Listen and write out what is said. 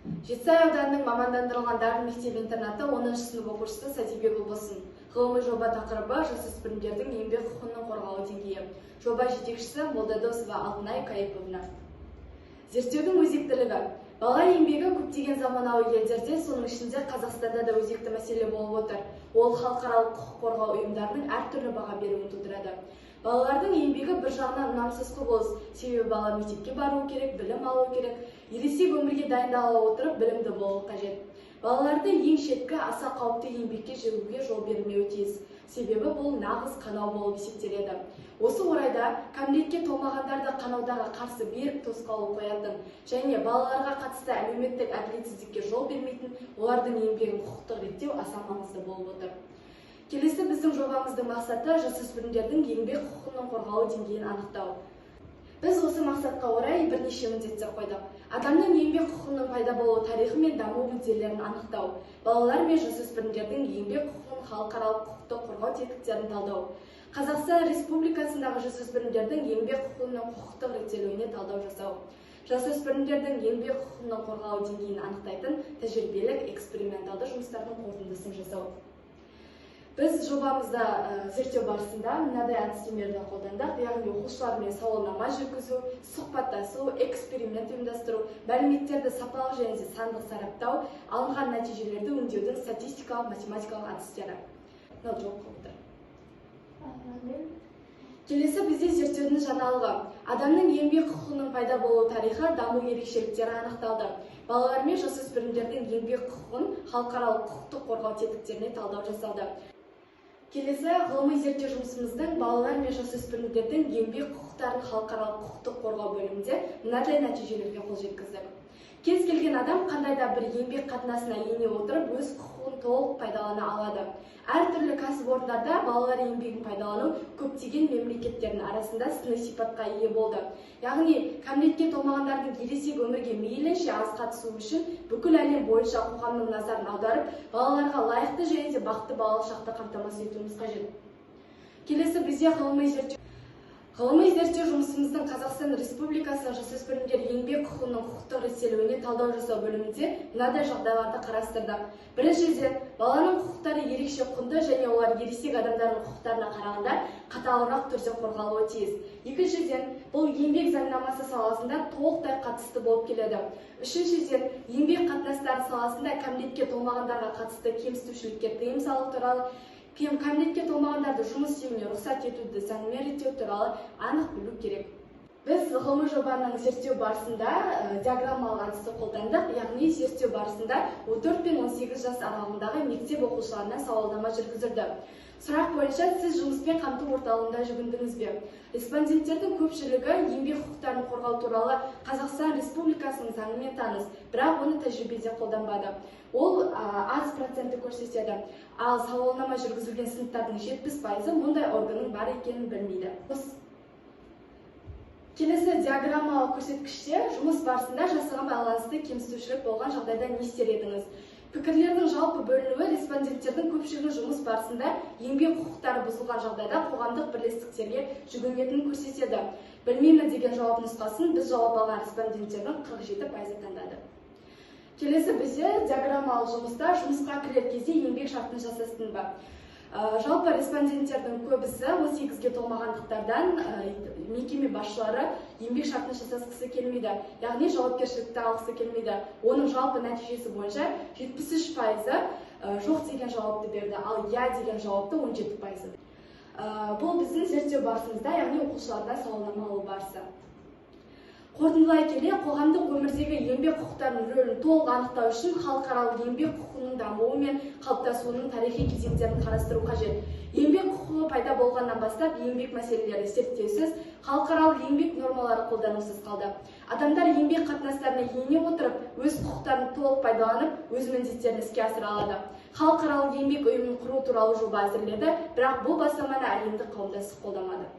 Жетісай ауданының мамандандырылған дарын мектеп-интернаты 10-шы сынып оқушысы Сатибек Ұлбосын. Ғылыми жоба тақырыбы жасөспірімдердің еңбек құқығының қорғалу деңгейі. Жоба жетекшісі Молдадосова Алтынай Кайыповна. Зерттеудің өзектілігі. Бала еңбегі көптеген заманауи елдерде, соның ішінде Қазақстанда да өзекті мәселе болып отыр. Ол халықаралық құқық қорғау ұйымдарының әртүрлі баға беруін тудырады. Балалардың еңбегі бір жағынан ұнамсыз құбылыс, себебі бала мектепке бару керек, білім алу керек, ересек өмірге дайындала отырып білімді болу қажет. Балаларды ең шеткі аса қауіпті еңбекке жегуге жол бермеуі тиіс, себебі бұл нағыз қанау болып есептеледі. Осы орайда кәмелетке толмағандарды қанаудағы қарсы берік тосқауыл қоятын және балаларға қатысты әлеуметтік әділетсіздікке жол бермейтін олардың еңбегін құқықтық реттеу аса маңызды болып отыр. Келесі біздің жобамыздың мақсаты жасөспірімдердің еңбек құқығының қорғалу деңгейін анықтау. Біз осы мақсатқа орай бірнеше міндеттер қойдық. Адамның еңбек құқығының пайда болу тарихы мен даму мүдделерін анықтау, балалар мен жасөспірімдердің еңбек құқығын халықаралық құқықтық қорғау тетіктерін талдау, Қазақстан Республикасындағы жасөспірімдердің еңбек құқығының құқықтық реттелуіне талдау жасау, жасөспірімдердің еңбек құқығының қорғалу деңгейін анықтайтын тәжірибелік эксперименталды жұмыстардың қорытындысын жасау. Біз жобамызда зерттеу барысында мынадай әдістемелерді қолдандық, яғни оқушылармен сауалнама жүргізу, сұхбаттасу, эксперимент ұйымдастыру, мәліметтерді сапалық және сандық сараптау, алынған нәтижелерді өңдеудің статистикалық, математикалық әдістері. Келесі бізде зерттеудің жаңалығы. Адамның еңбек құқығының пайда болу тарихы, даму ерекшеліктері анықталды. Балалар мен жасөспірімдердің еңбек құқығын халықаралық құқықтық қорғау тетіктеріне талдау жасалды. Келесі ғылыми зерттеу жұмысымыздың балалар мен жасөспірімдердің еңбек құқықтарын халықаралық құқықтық қорғау бөлімінде мынадай нәтижелерге қол жеткіздік. Кез келген адам қандай да бір еңбек қатынасына ене отырып, өз құқығын толық пайдалана алады. Әртүрлі кәсіпорындарда балалар еңбегін пайдалану көптеген мемлекеттердің арасында сыни сипатқа ие болды. Яғни, кәмелетке толмағандардың ересек өмірге мейлінше аз қатысу үшін бүкіл әлем бойынша қоғамның назарын аударып, балаларға лайықты және де бақытты балалық шақты қамтамасыз етуіміз қажет. Келесі бізде ғылыми зерттеу жұмысымыздың Қазақстан Республикасының жасөспірімдер еңбек құқығының құқықтық реттелуіне талдау жасау бөлімінде мынадай жағдайларды қарастырдық. Біріншіден, баланың құқықтары ерекше құнды және олар ересек адамдардың құқықтарына қарағанда қаталырақ түрде қорғалуы тиіс. Екіншіден, бұл еңбек заңнамасы саласында толықтай қатысты болып келеді. Үшіншіден, еңбек қатынастары саласында кәмелетке толмағандарға қатысты кемсітушілікке тыйым салу туралы, кәмелетке толмағандарды жұмыс істеуіне рұқсат етуді заңмен реттеу туралы анық білу керек. Біз ғылыми жобаның зерттеу барысында диаграммалық әдісті қолдандық, яғни зерттеу барысында 14 пен 18 жас аралығындағы мектеп оқушыларына сауалнама жүргізілді. Сұрақ бойынша сіз жұмыспен қамту орталығында жүгіндіңіз бе? Респонденттердің көпшілігі еңбек құқықтарын қорғау туралы Қазақстан Республикасының заңымен таныс, бірақ оны тәжірибеде қолданбады. Ол аз процентті көрсетеді, ал сауалнама жүргізілген сыныптардың 70% мұндай органның бар екенін білмейді. Келесі диаграммалық көрсеткіште жұмыс барысында жасаған байланысты кемсітушілік болған жағдайда не істер едіңіз? Пікірлердің жалпы бөлінуі респонденттердің көпшілігі жұмыс барысында еңбек құқықтары бұзылған жағдайда қоғамдық бірлестіктерге жүгінетінін көрсетеді. Білмеймін деген жауап нұсқасын біз жауап алған респонденттердің 47% таңдады. Келесі бізде диаграммалық жұмыста жұмысқа кірер кезде еңбек шартын жасастың ба? Жалпы респонденттердің көбісі 18-ге толмағандықтардан мекеме басшылары еңбек шартын жасасқысы келмейді, яғни жауапкершілікті алғысы келмейді. Оның жалпы нәтижесі бойынша 73% жоқ деген жауапты берді, ал я деген жауапты 17%. Бұл біздің зерттеу барысымызда, яғни оқушылардан сауалнама алу барысы. Қорытындылай келе, қоғамдық өмірдегі еңбек құқықтарының рөлін толық анықтау үшін халықаралық еңбек құқығының дамуы мен қалыптасуының тарихи кезеңдерін қарастыру қажет. Еңбек құқығы пайда болғаннан бастап еңбек мәселелері зерттеусіз, халықаралық еңбек нормалары қолданусыз қалды. Адамдар еңбек қатынастарына ене отырып, өз құқықтарын толық пайдаланып, өз міндеттерін іске асыра алады. Халықаралық еңбек ұйымын құру туралы жоба әзірледі, бірақ бұл бастаманы әлемдік қауымдастық қолдамады.